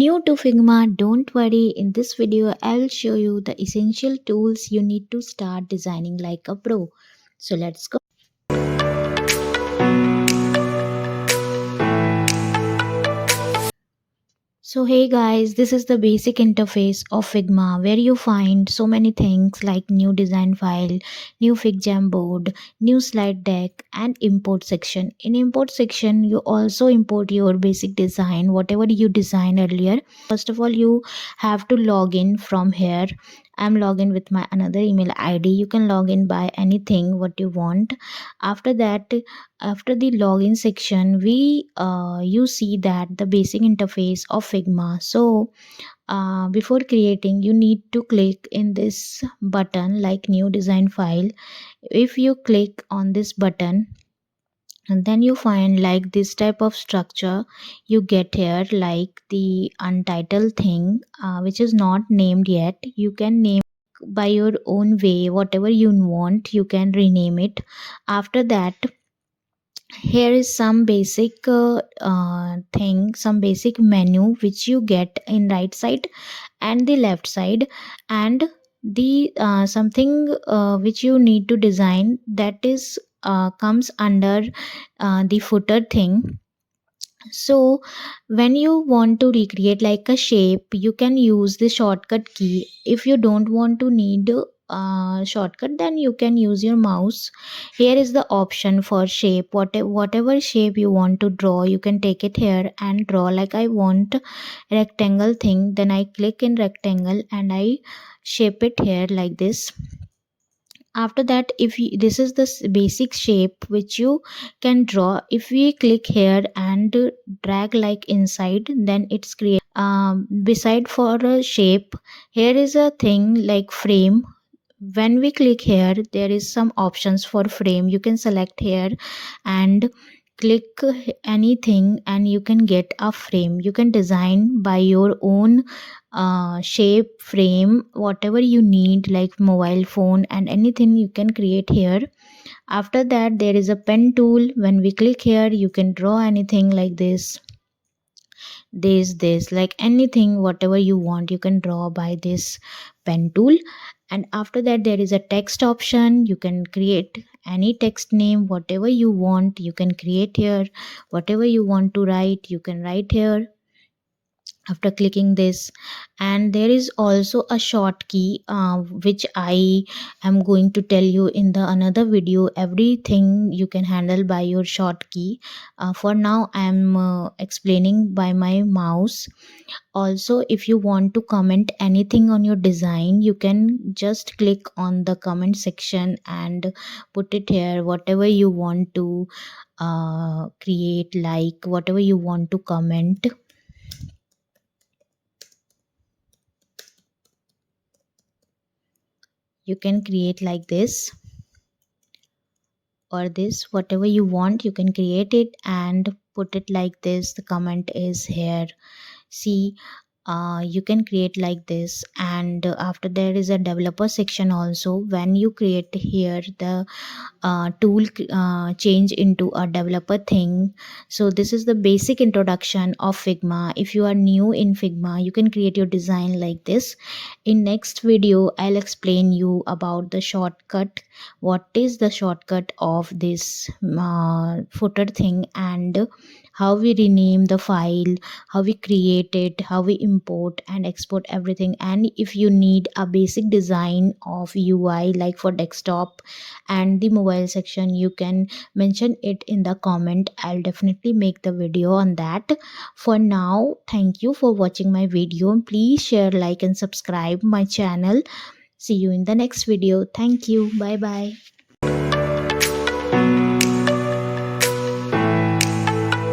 new to Figma, don't worry. In this video, I'll show you the essential tools you need to start designing like a pro. So let's go. So hey guys, this is the basic interface of Figma where you find so many things like new design file, new FigJam board, new slide deck and import section. In import section, you also import your basic design, whatever you designed earlier. First of all, you have to log in from here. I'm logging with my another email ID. You can log in by anything what you want. After that, after the login section, you see that the basic interface of Figma. So before creating, you need to click in this button like new design file. If you click on this button, and then you find like this type of structure you get here, like the untitled thing, which is not named yet. You can name by your own way, whatever you want, you can rename it. After that, here is some basic some basic menu which you get in right side and the left side, and the something which you need to design, that is comes under the footer thing. So when you want to recreate like a shape, you can use the shortcut key. If you don't want to need shortcut, then you can use your mouse. Here is the option for shape. Whatever shape you want to draw, you can take it here and draw. Like I want rectangle thing, then I click in rectangle and I shape it here like this. After that, this is the basic shape which you can draw. If we click here and drag like inside, then it's create. Beside for a shape, here is a thing like frame. When we click here, there is some options for frame. You can select here and click anything and you can get a frame. You can design by your own shape, frame, whatever you need, like mobile phone and anything you can create here. After that, there is a pen tool. When we click here, you can draw anything like this, like anything, whatever you want, you can draw by this pen tool. And after that, there is a text option. You can create any text name, whatever you want, you can create here. Whatever you want to write, you can write here after clicking this. And there is also a short key which I am going to tell you in the another video. Everything you can handle by your short key. For now I am explaining by my mouse. Also, if you want to comment anything on your design, you can just click on the comment section and put it here, whatever you want to create, like whatever you want to comment. You can create like this or this, whatever you want, you can create it and put it like this. The comment is here. See, you can create like this. And after there is a developer section also. When you create here, the tool change into a developer thing. So this is the basic introduction of Figma. If you are new in Figma, you can create your design like this. In next video, I'll explain you about the shortcut. What is the shortcut of this footer thing, and how we rename the file, how we create it, how we import and export everything. And if you need a basic design of UI like for desktop and the mobile section, you can mention it in the comment. I'll definitely make the video on that. For now, thank you for watching my video. Please share, like and subscribe my channel. See you in the next video. Thank you. Bye bye.